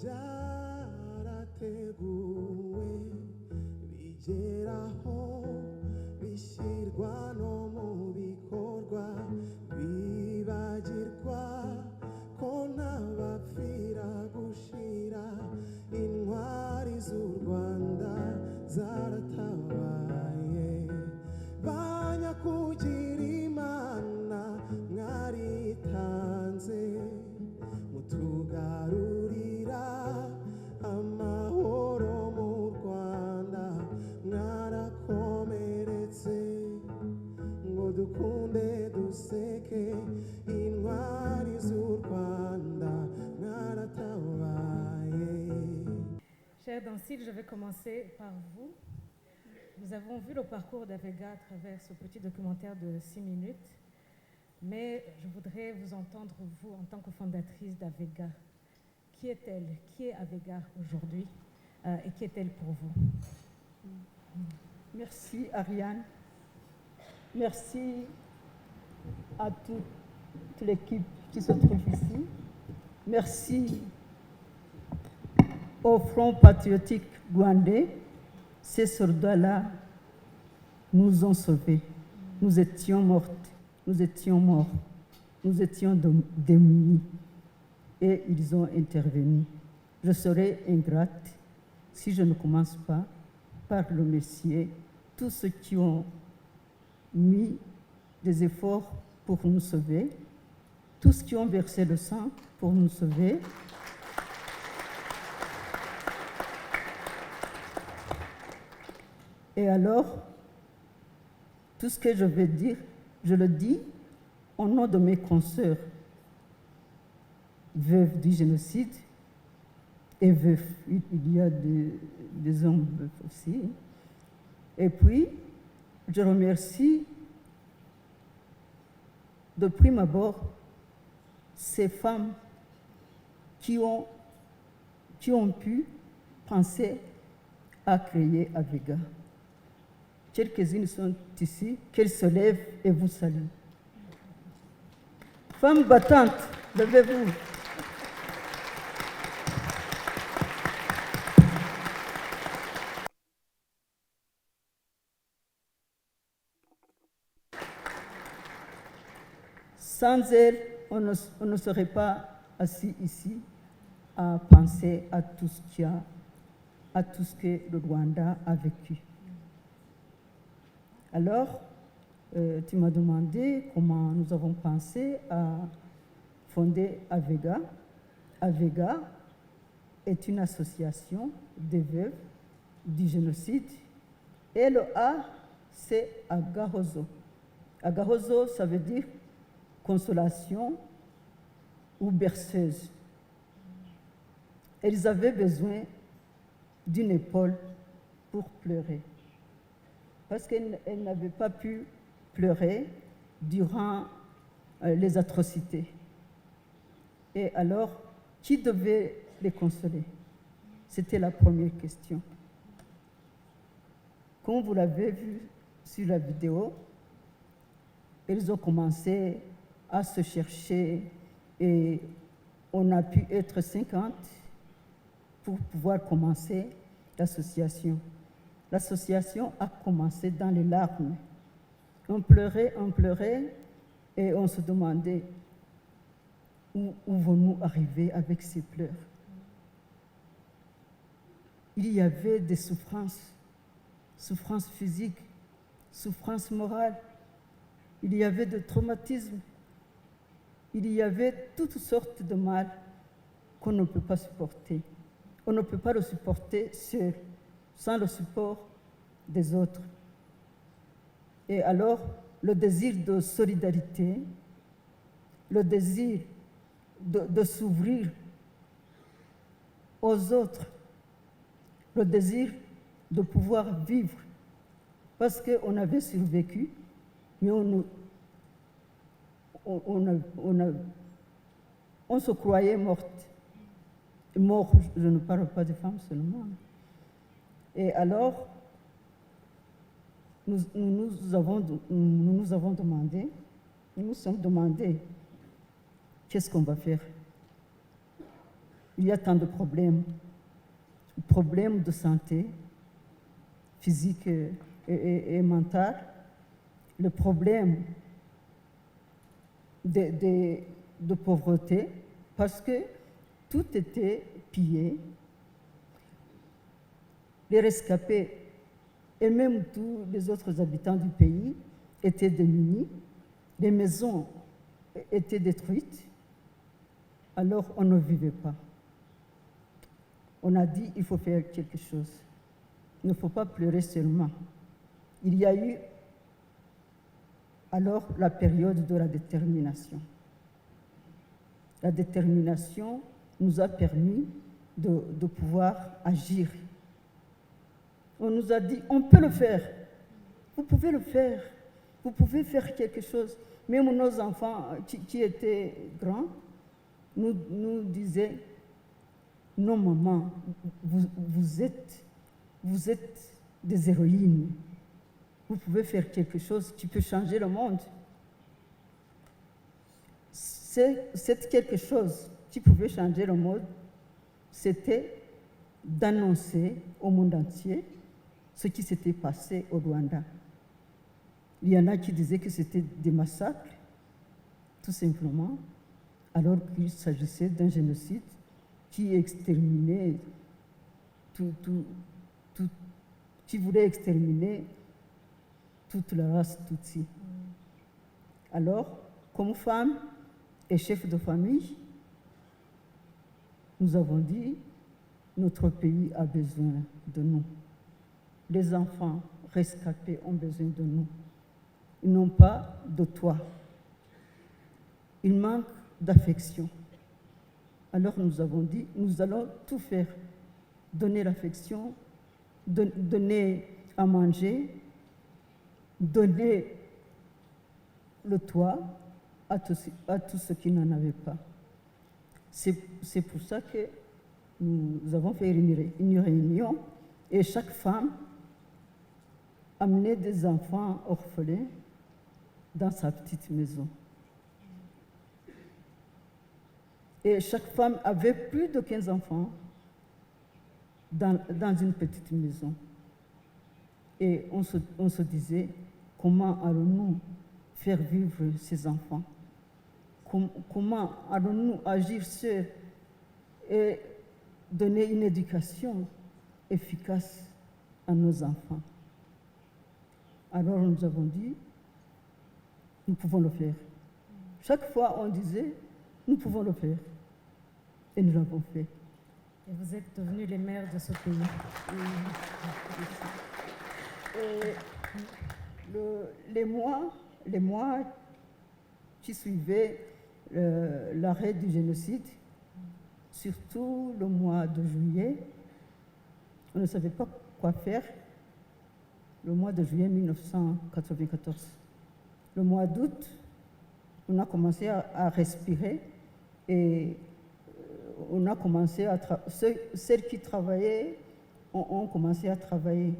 byarateguwe bigeraho bishyirwa no mu bikorwa bibagirwa ko ntabapfira gushira intwari z'u Rwanda zaratabaye banyakugira Imana mwaritanze mutugarurira amahoro mu Rwanda mwarakomeretse ngo dukunde duseke intwari z'u Rwanda mwaratabaye. Chers Dancil, je vais commencer par vous. Nous avons vu le parcours d'Avega à travers ce petit documentaire de 6 minutes, mais je voudrais vous entendre, vous, en tant que fondatrice d'Avega. Qui est-elle? Qui est Avega aujourd'hui et qui est-elle pour vous? Merci Ariane. Merci à toute l'équipe qui se trouve ici. Merci au Front patriotique rwandais. Ces soldats-là nous ont sauvés. Nous étions mortes, nous étions morts, nous étions démunis. Et ils ont intervenu. Je serai ingrate si je ne commence pas par remercier tous ceux qui ont mis des efforts pour nous sauver, tous ceux qui ont versé le sang pour nous sauver. Et alors, tout ce que je vais dire, je le dis au nom de mes consoeurs, veuves du génocide et veufs. Il y a des hommes veufs aussi. Et puis, je remercie de prime abord ces femmes qui ont pu penser à créer Avega. Quelques-unes sont ici, qu'elles se lèvent et vous saluent. Femmes battantes, levez-vous. Sans elles, on ne serait pas assis ici à penser à tout ce que le Rwanda a vécu. Alors, tu m'as demandé comment nous avons pensé à fonder Avega. Avega est une association des veuves du génocide. Et le A, c'est Agahozo. Agahozo, ça veut dire consolation ou berceuse. Elles avaient besoin d'une épaule pour pleurer. Parce qu'elles n'avaient pas pu pleurer durant les atrocités. Et alors, qui devait les consoler? C'était la première question. Comme vous l'avez vu sur la vidéo, elles ont commencé à se chercher et on a pu être 50 pour pouvoir commencer l'association. L'association a commencé dans les larmes. On pleurait et on se demandait où vont-nous arriver avec ces pleurs. Il y avait des souffrances physiques, souffrances morales, il y avait des traumatismes, il y avait toutes sortes de mal qu'on ne peut pas supporter. On ne peut pas le supporter seul, sans le support des autres. Et alors, le désir de solidarité, le désir de s'ouvrir aux autres, le désir de pouvoir vivre, parce qu'on avait survécu, mais on se croyait morte. Mort, je ne parle pas des femmes seulement. Et alors, nous nous sommes demandé, qu'est-ce qu'on va faire? il y a tant de problèmes de santé physique et mentale, le problème de pauvreté, parce que tout était pillé. Les rescapés et même tous les autres habitants du pays étaient démunis, les maisons étaient détruites, alors on ne vivait pas. On a dit il faut faire quelque chose. Il ne faut pas pleurer seulement. Il y a eu alors la période de la détermination. La détermination nous a permis de pouvoir agir. On nous a dit, on peut le faire, vous pouvez le faire, vous pouvez faire quelque chose. Même nos enfants qui étaient grands nous disaient, non maman, vous êtes des héroïnes, vous pouvez faire quelque chose, tu peux changer le monde. C'est quelque chose qui pouvait changer le monde, c'était d'annoncer au monde entier ce qui s'était passé au Rwanda. Il y en a qui disaient que c'était des massacres, tout simplement, alors qu'il s'agissait d'un génocide qui exterminait qui voulait exterminer toute la race Tutsi. Alors, comme femme et chef de famille, nous avons dit, notre pays a besoin de nous. Les enfants rescapés ont besoin de nous. Ils n'ont pas de toit. Ils manquent d'affection. Alors nous avons dit, nous allons tout faire. Donner l'affection, donner à manger, donner le toit à tous ceux qui n'en avaient pas. C'est pour ça que nous avons fait une réunion et chaque femme amenait des enfants orphelins dans sa petite maison. Et chaque femme avait plus de 15 enfants dans une petite maison. Et on se disait, comment allons-nous faire vivre ces enfants? Comment allons-nous agir seuls et donner une éducation efficace à nos enfants? Alors nous avons dit, nous pouvons le faire. Chaque fois on disait, nous pouvons le faire. Et nous l'avons fait. Et vous êtes devenus les maires de ce pays. Et les mois qui suivaient l'arrêt du génocide, surtout le mois de juillet, on ne savait pas quoi faire. Le mois de juillet 1994. Le mois d'août, on a commencé à respirer et on a commencé celles qui travaillaient ont commencé à travailler.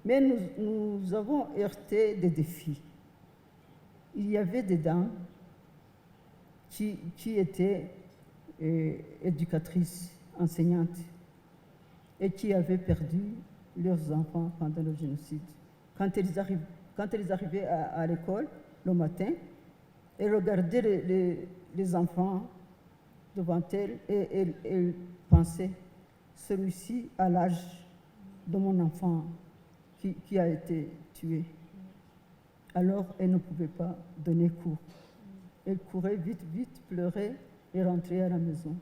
Mais nous avons heurté des défis. Il y avait des dames qui étaient éducatrices, enseignantes, et qui avaient perdu leurs enfants pendant le génocide. Quand elles arrivaient à l'école le matin, elles regardaient les enfants devant elles et elles pensaient, celui-ci a l'âge de mon enfant qui a été tué. Alors elles ne pouvaient pas donner cours. Elles couraient vite, pleuraient et rentraient à la maison.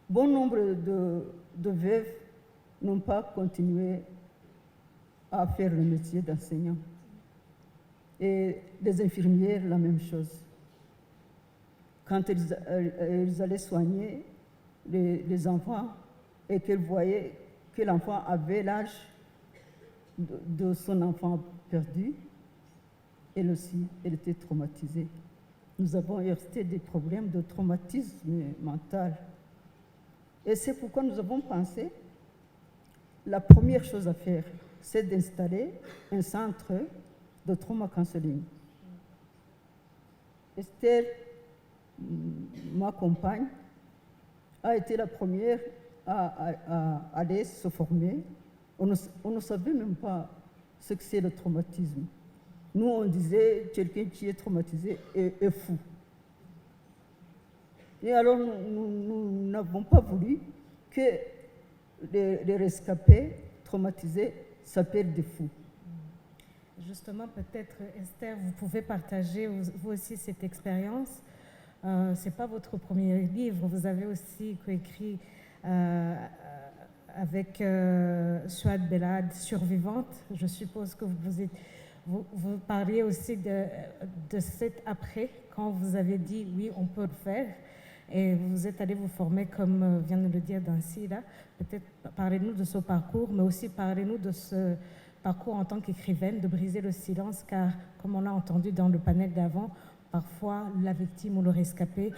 Bon nombre de veuves n'ont pas continué à faire le métier d'enseignant. Et les infirmières, la même chose. Quand elles allaient soigner les enfants et qu'elles voyaient que l'enfant avait l'âge de son enfant perdu, elle aussi, elle était traumatisée. Nous avons heurté des problèmes de traumatisme mental. Et c'est pourquoi nous avons pensé, la première chose à faire, c'est d'installer un centre de trauma counseling. Esther, ma compagne, a été la première à aller se former. On ne savait même pas ce que c'est le traumatisme. Nous, on disait quelqu'un qui est traumatisé est fou. Et alors, nous n'avons pas voulu que les rescapés traumatisés s'appellent des fous. Justement, peut-être, Esther, vous pouvez partager vous aussi cette expérience. Ce n'est pas votre premier livre, vous avez aussi coécrit avec Souad Belad, Survivante. Je suppose que vous parliez aussi de cet après, quand vous avez dit oui, on peut le faire. Et vous êtes allé vous former, comme vient de le dire Dancy, là. Peut-être parlez-nous de ce parcours, mais aussi parlez-nous de ce parcours en tant qu'écrivaine, de briser le silence, car comme on l'a entendu dans le panel d'avant, parfois la victime ou le rescapé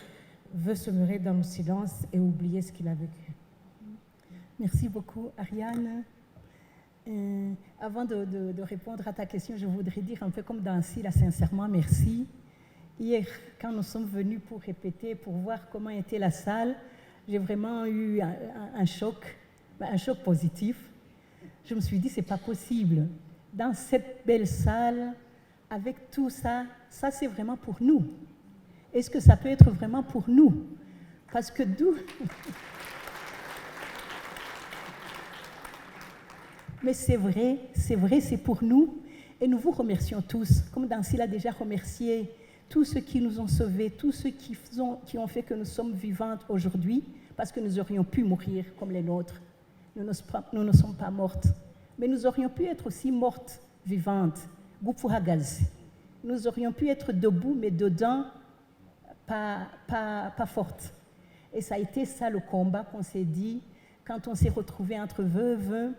veut se murer dans le silence et oublier ce qu'il a vécu. Merci beaucoup, Ariane. Avant de répondre à ta question, je voudrais dire un peu comme Dancy, là, sincèrement, merci. Hier, quand nous sommes venus pour répéter, pour voir comment était la salle, j'ai vraiment eu un choc positif. Je me suis dit, c'est pas possible. Dans cette belle salle, avec tout ça, ça c'est vraiment pour nous. Est-ce que ça peut être vraiment pour nous? Parce que Mais c'est vrai, c'est pour nous. Et nous vous remercions tous. Comme Dancy l'a déjà remercié, tous ceux qui nous ont sauvés, tous ceux qui ont fait que nous sommes vivantes aujourd'hui, parce que nous aurions pu mourir comme les nôtres. Nous ne sommes pas mortes. Mais nous aurions pu être aussi mortes, vivantes. Nous aurions pu être debout, mais dedans, pas fortes. Et ça a été ça le combat qu'on s'est dit quand on s'est retrouvés entre veuves.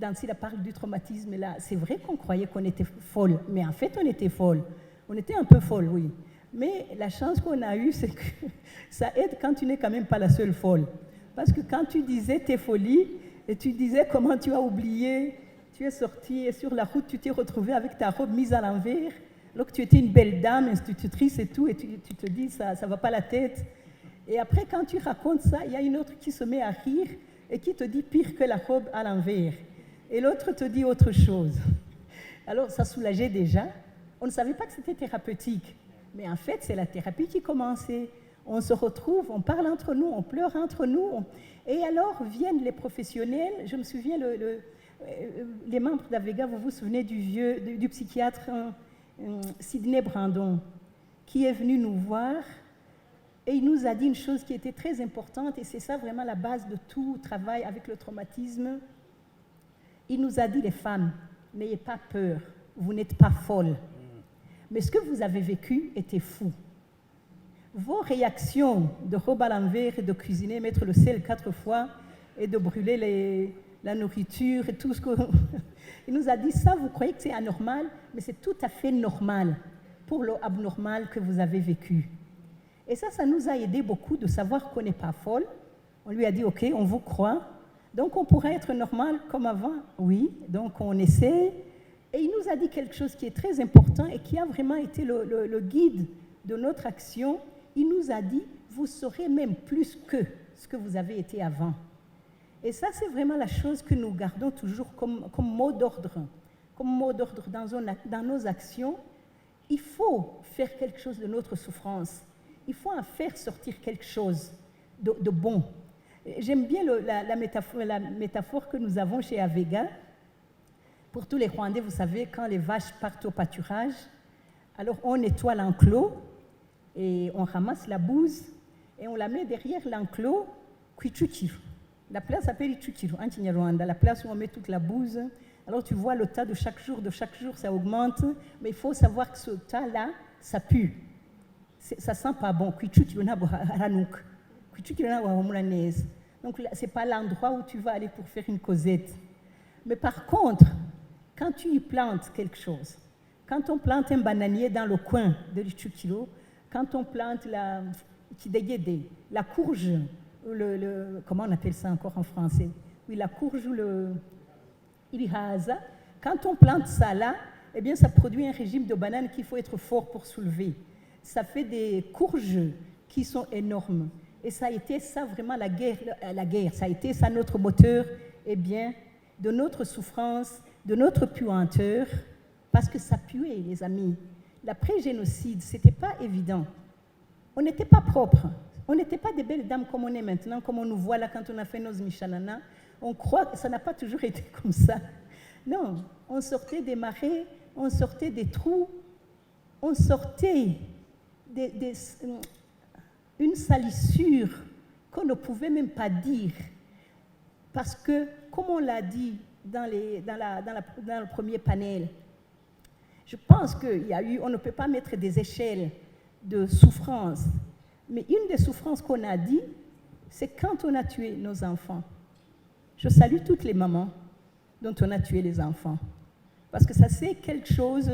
Dancy parle du traumatisme, là, c'est vrai qu'on croyait qu'on était folle, mais en fait on était folle. On était un peu folle, oui. Mais la chance qu'on a eue, c'est que ça aide quand tu n'es quand même pas la seule folle. Parce que quand tu disais tes folies, et tu disais comment tu as oublié, tu es sortie et sur la route, tu t'es retrouvée avec ta robe mise à l'envers, alors que tu étais une belle dame, institutrice et tout, et tu te dis, ça ne va pas la tête. Et après, quand tu racontes ça, il y a une autre qui se met à rire et qui te dit pire que la robe à l'envers. Et l'autre te dit autre chose. Alors, ça soulageait déjà. On ne savait pas que c'était thérapeutique. Mais en fait, c'est la thérapie qui commençait. On se retrouve, on parle entre nous, on pleure entre nous. Et alors viennent les professionnels. Je me souviens, les membres d'Avega, vous vous souvenez du psychiatre Sidney Brandon, qui est venu nous voir. Et il nous a dit une chose qui était très importante, et c'est ça vraiment la base de tout travail avec le traumatisme. Il nous a dit, les femmes, n'ayez pas peur, vous n'êtes pas folles. Mais ce que vous avez vécu était fou. Vos réactions de robe à l'envers et de cuisiner, mettre le sel 4 fois et de brûler la nourriture et tout ce que... Il nous a dit ça, vous croyez que c'est anormal, mais c'est tout à fait normal pour l'abnormal que vous avez vécu. Et ça nous a aidé beaucoup de savoir qu'on n'est pas folle. On lui a dit, OK, on vous croit. Donc, on pourrait être normal comme avant. Oui, donc on essaie. Et il nous a dit quelque chose qui est très important et qui a vraiment été le guide de notre action. Il nous a dit, vous serez même plus que ce que vous avez été avant. Et ça, c'est vraiment la chose que nous gardons toujours comme mot d'ordre. Comme mot d'ordre dans nos actions. Il faut faire quelque chose de notre souffrance. Il faut en faire sortir quelque chose de bon. J'aime bien la métaphore que nous avons chez Avega. Pour tous les Rwandais, vous savez, quand les vaches partent au pâturage, alors on nettoie l'enclos et on ramasse la bouse et on la met derrière l'enclos, Kwichukiru. La place s'appelle Ichukiru, en Kinyarwanda, la place où on met toute la bouse. Alors tu vois le tas de chaque jour, ça augmente, mais il faut savoir que ce tas-là, ça pue. Ça sent pas bon. Donc, ce n'est pas l'endroit où tu vas aller pour faire une causette. Mais par contre, quand tu y plantes quelque chose, quand on plante un bananier dans le coin de l'Ichukiro, quand on plante la courge, comment on appelle ça encore en français? Oui, la courge ou le ilihaza, quand on plante ça là, eh bien, ça produit un régime de bananes qu'il faut être fort pour soulever. Ça fait des courges qui sont énormes. Et ça a été ça vraiment la guerre, ça a été ça notre moteur, eh bien, de notre souffrance, de notre puanteur, parce que ça puait, les amis. L'après-génocide, ce n'était pas évident. On n'était pas propre. On n'était pas des belles dames comme on est maintenant, comme on nous voit là quand on a fait nos Mishanana. On croit que ça n'a pas toujours été comme ça. Non, on sortait des marais, on sortait des trous, on sortait une salissure qu'on ne pouvait même pas dire. Parce que, comme on l'a dit dans le premier panel, je pense on ne peut pas mettre des échelles de souffrance. Mais une des souffrances qu'on a dit, c'est quand on a tué nos enfants. Je salue toutes les mamans dont on a tué les enfants. Parce que ça, c'est quelque chose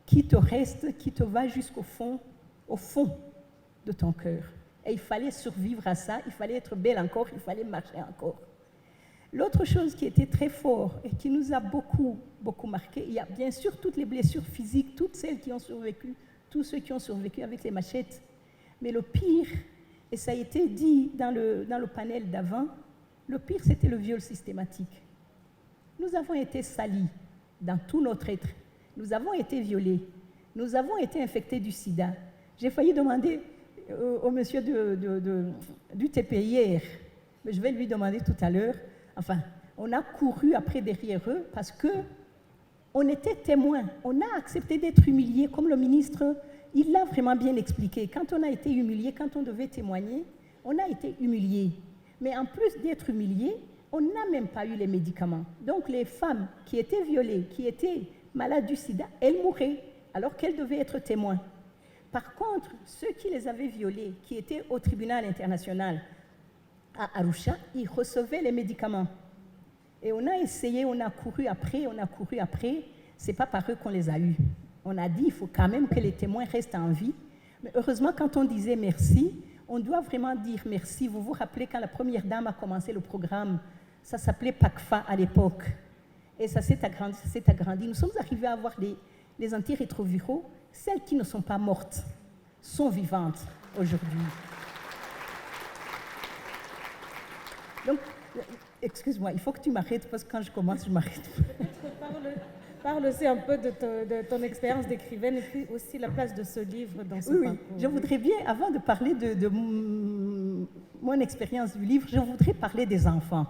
qui te reste, qui te va jusqu'au fond, au fond de ton cœur. Et il fallait survivre à ça, il fallait être belle encore, il fallait marcher encore. L'autre chose qui était très fort et qui nous a beaucoup, beaucoup marqué, il y a bien sûr toutes les blessures physiques, toutes celles qui ont survécu, tous ceux qui ont survécu avec les machettes. Mais le pire, et ça a été dit dans le panel d'avant, le pire, c'était le viol systématique. Nous avons été salis dans tout notre être. Nous avons été violés. Nous avons été infectés du sida. J'ai failli demander au monsieur du TP hier, mais je vais lui demander tout à l'heure. Enfin, on a couru après derrière eux parce qu'on était témoins. On a accepté d'être humiliés, comme le ministre, il l'a vraiment bien expliqué. Quand on a été humilié, quand on devait témoigner, on a été humiliés. Mais en plus d'être humiliés, on n'a même pas eu les médicaments. Donc les femmes qui étaient violées, qui étaient malades du sida, elles mouraient alors qu'elles devaient être témoins. Par contre, ceux qui les avaient violées, qui étaient au tribunal international à Arusha, ils recevaient les médicaments. Et on a essayé, on a couru après, c'est pas par eux qu'on les a eus. On a dit, il faut quand même que les témoins restent en vie. Mais heureusement, quand on disait merci, on doit vraiment dire merci. Vous vous rappelez quand la première dame a commencé le programme, ça s'appelait PACFA à l'époque. Et ça s'est agrandi. Nous sommes arrivés à avoir les antirétroviraux. Celles qui ne sont pas mortes sont vivantes aujourd'hui. Donc, excuse-moi, il faut que tu m'arrêtes parce que quand je commence, je m'arrête. Parle aussi un peu de ton expérience d'écrivaine et puis aussi la place de ce livre dans ce parcours. Oui, je voudrais bien, avant de parler de mon expérience du livre, je voudrais parler des enfants.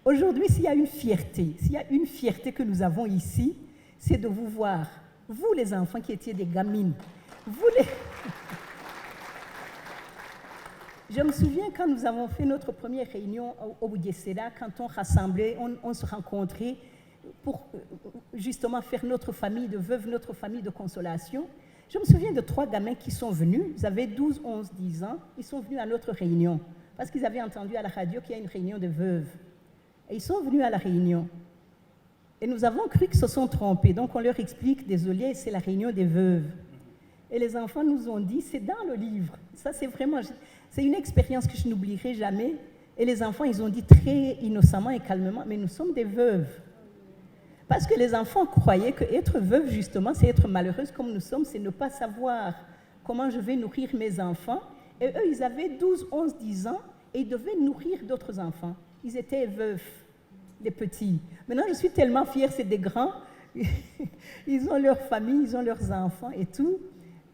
Aujourd'hui, s'il y a une fierté que nous avons ici, c'est de vous voir, vous les enfants qui étiez des gamines, Je me souviens quand nous avons fait notre première réunion au Boudiessela, quand on rassemblait, on se rencontrait pour justement faire notre famille de veuves, notre famille de consolation. Je me souviens de 3 gamins qui sont venus, ils avaient 12, 11, 10 ans, ils sont venus à notre réunion, parce qu'ils avaient entendu à la radio qu'il y a une réunion de veuves. Et ils sont venus à la réunion. Et nous avons cru qu'ils se sont trompés, donc on leur explique, désolé, c'est la réunion des veuves. Et les enfants nous ont dit, c'est dans le livre. Ça, c'est une expérience que je n'oublierai jamais. Et les enfants, ils ont dit très innocemment et calmement, mais nous sommes des veuves. Parce que les enfants croyaient qu'être veuve, justement, c'est être malheureuse comme nous sommes, c'est ne pas savoir comment je vais nourrir mes enfants. Et eux, ils avaient 12, 11, 10 ans et ils devaient nourrir d'autres enfants. Ils étaient veufs, les petits. Maintenant, je suis tellement fière, c'est des grands. Ils ont leur famille, ils ont leurs enfants et tout.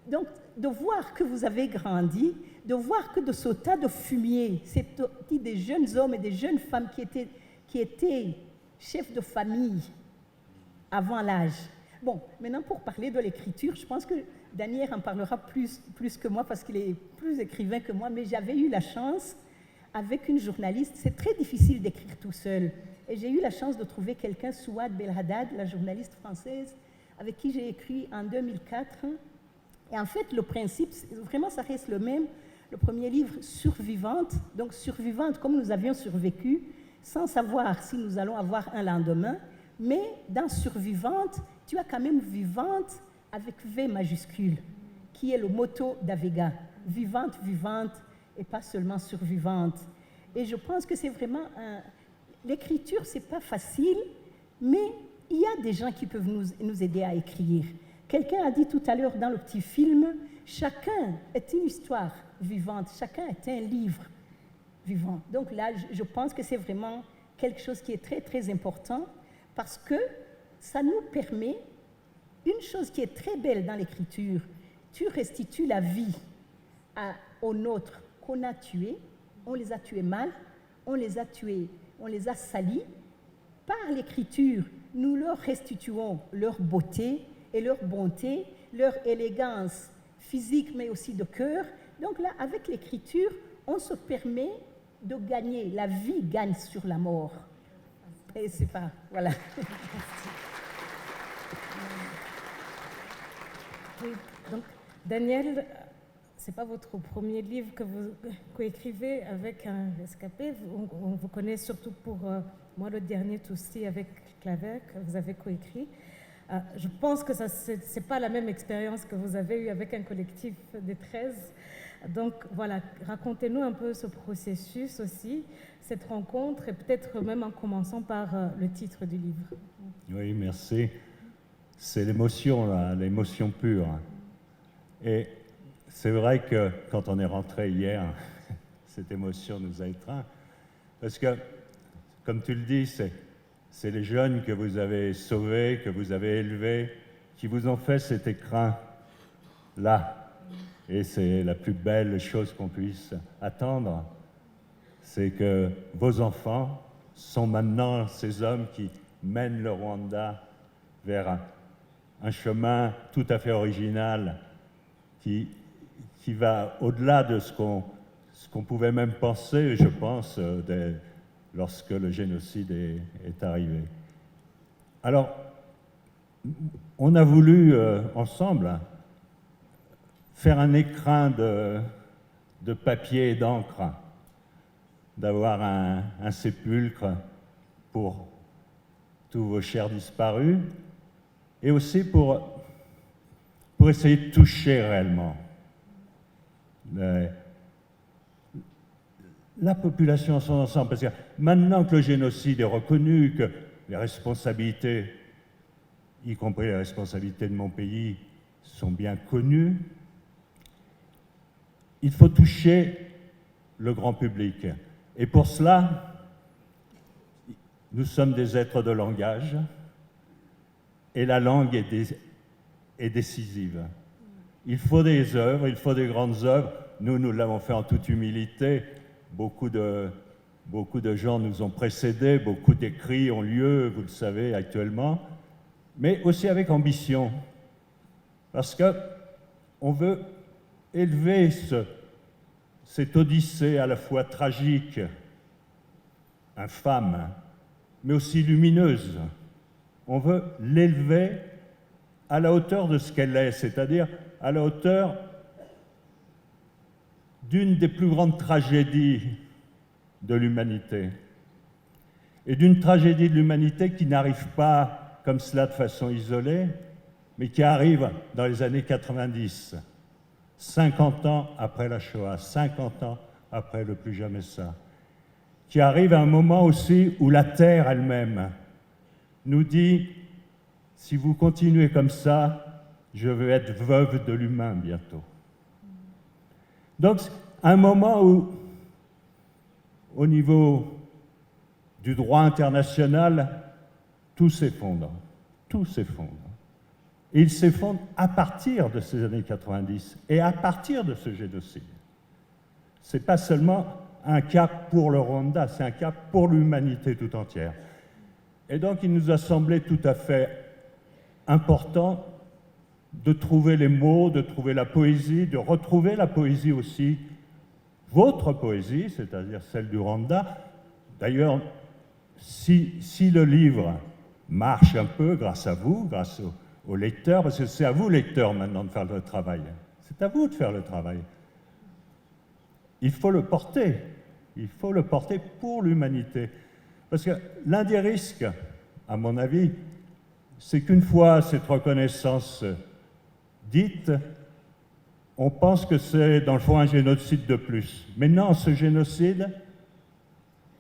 Donc, de voir que vous avez grandi, de voir que de ce tas de fumier, c'est des jeunes hommes et des jeunes femmes qui étaient chefs de famille avant l'âge. Bon, maintenant pour parler de l'écriture, je pense que Daniel en parlera plus que moi parce qu'il est plus écrivain que moi, mais j'avais eu la chance, avec une journaliste, c'est très difficile d'écrire tout seul, et j'ai eu la chance de trouver quelqu'un, Souad Belhaddad, la journaliste française, avec qui j'ai écrit en 2004. Et en fait, le principe, vraiment, ça reste le même. Le premier livre, Survivante, donc survivante comme nous avions survécu, sans savoir si nous allons avoir un lendemain, mais dans Survivante, tu as quand même vivante avec V majuscule, qui est le motto d'Avega. Vivante, vivante, et pas seulement survivante. Et je pense que c'est vraiment l'écriture, c'est pas facile, mais il y a des gens qui peuvent nous aider à écrire. Quelqu'un a dit tout à l'heure dans le petit film, chacun est une histoire vivante, chacun est un livre vivant. Donc là, je pense que c'est vraiment quelque chose qui est très, très important parce que ça nous permet, une chose qui est très belle dans l'Écriture, tu restitues la vie aux nôtres qu'on a tués, on les a tués mal, on les a tués, on les a salis. Par l'Écriture, nous leur restituons leur beauté et leur bonté, leur élégance physique mais aussi de cœur. Donc là, avec l'Écriture, on se permet de gagner. La vie gagne sur la mort. Et c'est pas... Voilà. Oui, donc Daniel, c'est pas votre premier livre que vous coécrivez avec un rescapé. On vous connaît surtout pour moi le dernier Toussi avec Claver que vous avez coécrit. Je pense que ça c'est pas la même expérience que vous avez eue avec un collectif des 13. Donc voilà, racontez-nous un peu ce processus aussi, cette rencontre et peut-être même en commençant par le titre du livre. Oui, merci. C'est l'émotion, là, l'émotion pure. Et c'est vrai que quand on est rentré hier, cette émotion nous a étreints. Parce que, comme tu le dis, c'est les jeunes que vous avez sauvés, que vous avez élevés, qui vous ont fait cet écrin-là. Et c'est la plus belle chose qu'on puisse attendre. C'est que vos enfants sont maintenant ces hommes qui mènent le Rwanda vers un chemin tout à fait original qui va au-delà de ce qu'on pouvait même penser, je pense, lorsque le génocide est arrivé. Alors, on a voulu ensemble faire un écrin de papier et d'encre, d'avoir un sépulcre pour tous vos chers disparus, et aussi pour essayer de toucher réellement la population en son ensemble. Parce que maintenant que le génocide est reconnu, que les responsabilités, y compris les responsabilités de mon pays, sont bien connues, il faut toucher le grand public. Et pour cela, nous sommes des êtres de langage, et la langue est décisive. Il faut des œuvres, il faut des grandes œuvres. Nous l'avons fait en toute humilité. Beaucoup de gens nous ont précédés, beaucoup d'écrits ont lieu, vous le savez actuellement, mais aussi avec ambition. Parce qu'on veut élever cette odyssée à la fois tragique, infâme, mais aussi lumineuse. On veut l'élever à la hauteur de ce qu'elle est, c'est-à-dire à la hauteur d'une des plus grandes tragédies de l'humanité. Et d'une tragédie de l'humanité qui n'arrive pas comme cela de façon isolée, mais qui arrive dans les années 90, 50 ans après la Shoah, 50 ans après le Plus Jamais Ça, qui arrive à un moment aussi où la Terre elle-même nous dit « Si vous continuez comme ça, je vais être veuve de l'humain bientôt. » Donc, un moment où, au niveau du droit international, tout s'effondre. Tout s'effondre. Et il s'effondre à partir de ces années 90 et à partir de ce génocide. Ce n'est pas seulement un cas pour le Rwanda, c'est un cas pour l'humanité tout entière. Et donc, il nous a semblé tout à fait important de trouver les mots, de trouver la poésie, de retrouver la poésie aussi, votre poésie, c'est-à-dire celle du Rwanda. D'ailleurs, si le livre marche un peu grâce à vous, grâce aux lecteurs, parce que c'est à vous, lecteurs, maintenant, de faire le travail. C'est à vous de faire le travail. Il faut le porter. Il faut le porter pour l'humanité. Parce que l'un des risques, à mon avis, c'est qu'une fois cette reconnaissance dite, on pense que c'est, dans le fond, un génocide de plus. Mais non, ce génocide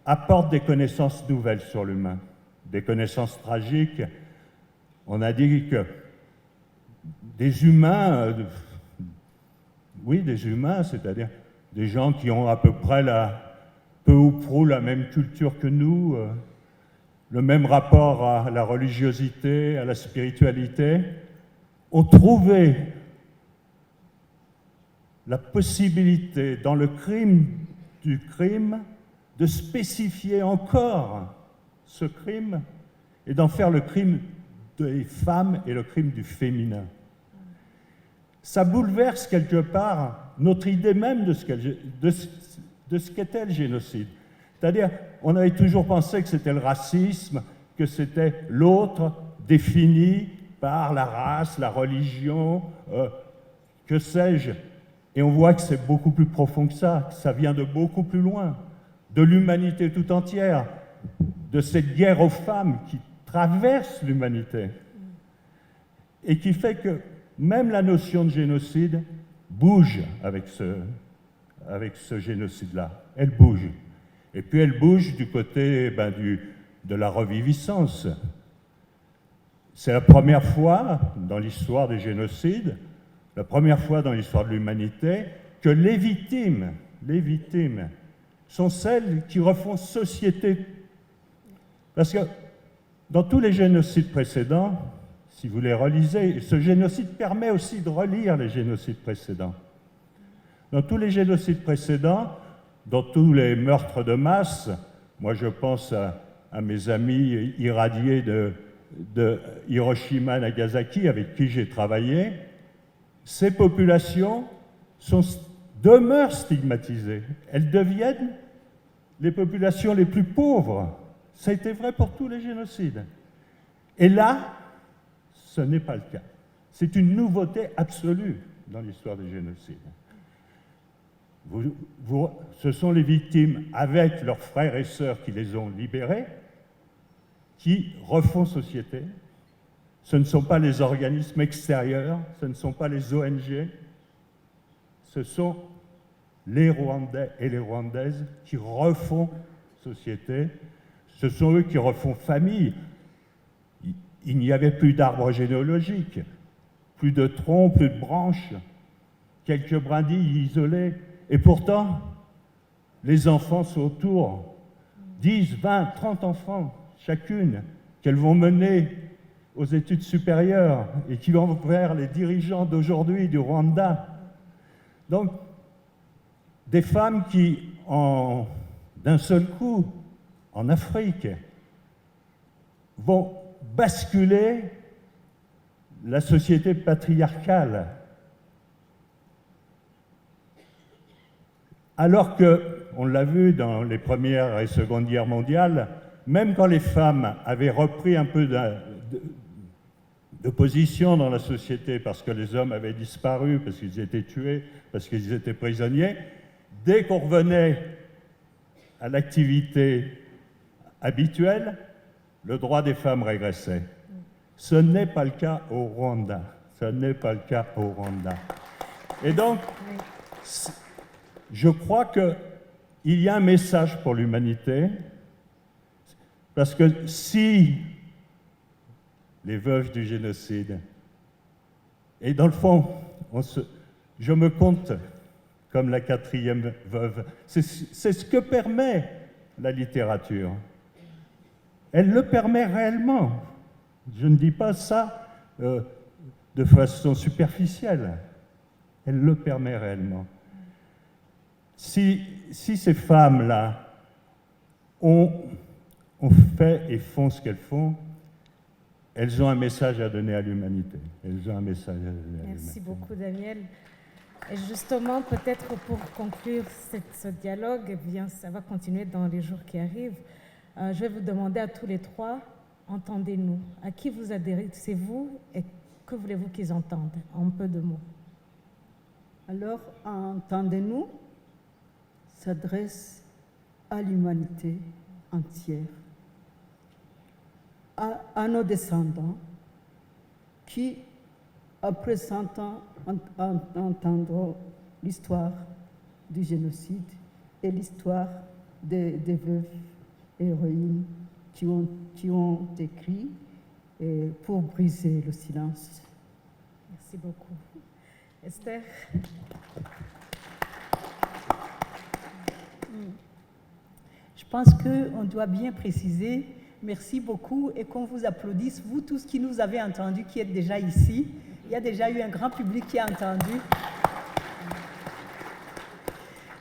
apporte des connaissances nouvelles sur l'humain, des connaissances tragiques. On a dit que des humains oui, des humains, c'est-à-dire des gens qui ont à peu près peu ou prou la même culture que nous, le même rapport à la religiosité, à la spiritualité, ont trouvé la possibilité, dans le crime du crime, de spécifier encore ce crime et d'en faire le crime des femmes et le crime du féminin. Ça bouleverse quelque part notre idée même de ce qu'était le génocide. C'est-à-dire, on avait toujours pensé que c'était le racisme, que c'était l'autre défini par la race, la religion, que sais-je. Et on voit que c'est beaucoup plus profond que ça vient de beaucoup plus loin, de l'humanité tout entière, de cette guerre aux femmes qui traverse l'humanité et qui fait que même la notion de génocide bouge avec ce génocide-là. Elle bouge. Et puis elle bouge du côté de la reviviscence. C'est la première fois dans l'histoire des génocides, la première fois dans l'histoire de l'humanité, que les victimes sont celles qui refont société. Parce que dans tous les génocides précédents, si vous les relisez, ce génocide permet aussi de relire les génocides précédents. Dans tous les génocides précédents, dans tous les meurtres de masse, moi je pense à mes amis irradiés de Hiroshima, Nagasaki, avec qui j'ai travaillé, ces populations demeurent stigmatisées. Elles deviennent les populations les plus pauvres. Ça a été vrai pour tous les génocides. Et là, ce n'est pas le cas. C'est une nouveauté absolue dans l'histoire des génocides. Ce sont les victimes, avec leurs frères et sœurs qui les ont libérés, qui refont société. Ce ne sont pas les organismes extérieurs, ce ne sont pas les ONG, ce sont les Rwandais et les Rwandaises qui refont société. Ce sont eux qui refont famille. Il n'y avait plus d'arbre généalogique, plus de troncs, plus de branches, quelques brindilles isolées. Et pourtant, les enfants sont autour, 10, 20, 30 enfants chacune, qu'elles vont mener aux études supérieures et qui vont vers les dirigeants d'aujourd'hui du Rwanda. Donc, des femmes qui, d'un seul coup, en Afrique, vont basculer la société patriarcale. Alors que, on l'a vu dans les Premières et Secondes Guerres mondiales, même quand les femmes avaient repris un peu de position dans la société parce que les hommes avaient disparu, parce qu'ils étaient tués, parce qu'ils étaient prisonniers, dès qu'on revenait à l'activité habituelle, le droit des femmes régressait. Ce n'est pas le cas au Rwanda. Ce n'est pas le cas au Rwanda. Et donc, je crois qu'il y a un message pour l'humanité, parce que si les veuves du génocide, et dans le fond, je me compte comme la 4e veuve, c'est ce que permet la littérature. Elle le permet réellement. Je ne dis pas ça de façon superficielle. Elle le permet réellement. Si ces femmes-là ont fait et font ce qu'elles font, elles ont un message à donner à l'humanité. Elles ont un message à donner à l'humanité. Merci beaucoup, Daniel. Et justement, peut-être pour conclure ce dialogue, eh bien, ça va continuer dans les jours qui arrivent. Je vais vous demander à tous les trois, entendez-nous. À qui vous adressez-vous et que voulez-vous qu'ils entendent en peu de mots? Alors, entendez-nous s'adresse à l'humanité entière, à nos descendants qui, après 100 ans, entendront l'histoire du génocide et l'histoire des veuves héroïnes qui ont écrit pour briser le silence. Merci beaucoup. Esther. Je pense qu'on doit bien préciser, merci beaucoup, et qu'on vous applaudisse, vous tous qui nous avez entendus, qui êtes déjà ici. Il y a déjà eu un grand public qui a entendu.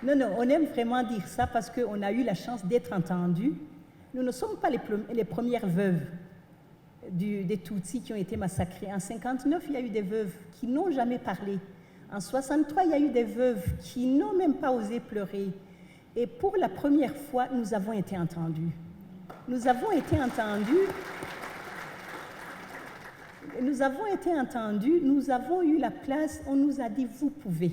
Non, on aime vraiment dire ça parce qu'on a eu la chance d'être entendus. Nous ne sommes pas les premières veuves des Tutsis qui ont été massacrés. En 1959, il y a eu des veuves qui n'ont jamais parlé. En 1963, il y a eu des veuves qui n'ont même pas osé pleurer. Et pour la première fois, nous avons été entendus. Nous avons été entendus. Nous avons été entendus, nous avons eu la place, on nous a dit, vous pouvez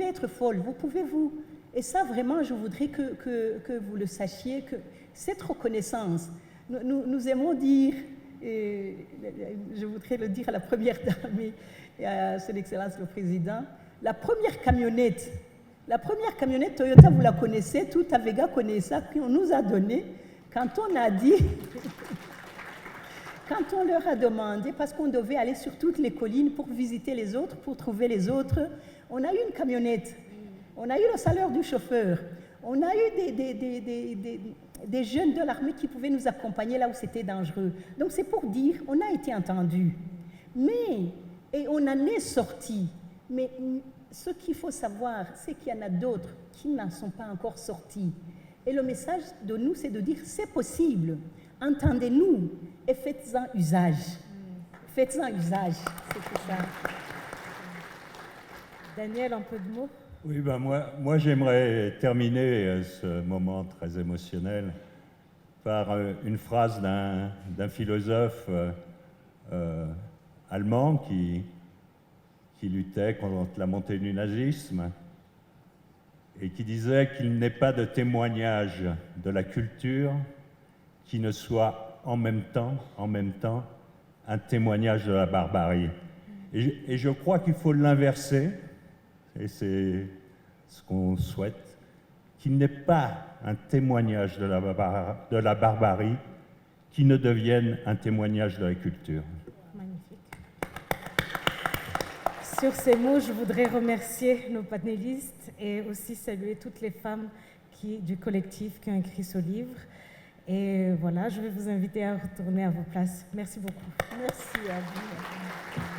être folle, vous pouvez vous. Et ça, vraiment, je voudrais que vous le sachiez, que cette reconnaissance, nous aimons dire, et je voudrais le dire à la première dame et à son Excellence le Président, la première camionnette Toyota, vous la connaissez, tout Avega connaît ça, qu'on nous a donné, quand on a dit... Quand on leur a demandé, parce qu'on devait aller sur toutes les collines pour visiter les autres, pour trouver les autres, on a eu une camionnette, on a eu le salaire du chauffeur, on a eu des jeunes de l'armée qui pouvaient nous accompagner là où c'était dangereux. Donc c'est pour dire, on a été entendus, et on en est sortis. Mais ce qu'il faut savoir, c'est qu'il y en a d'autres qui n'en sont pas encore sortis. Et le message de nous, c'est de dire, c'est possible. Entendez-nous et faites-en usage. Faites-en usage, c'est tout ça. Daniel, un peu de mots? Oui, ben moi j'aimerais terminer ce moment très émotionnel par une phrase d'un philosophe allemand qui luttait contre la montée du nazisme et qui disait qu'il n'est pas de témoignage de la culture qui ne soit en même temps un témoignage de la barbarie. Et je crois qu'il faut l'inverser, et c'est ce qu'on souhaite, qu'il n'est pas un témoignage de la barbarie qui ne devienne un témoignage de la culture. Magnifique. Sur ces mots, je voudrais remercier nos panélistes et aussi saluer toutes les femmes du collectif qui ont écrit ce livre. Et voilà, je vais vous inviter à retourner à vos places. Merci beaucoup. Merci à vous.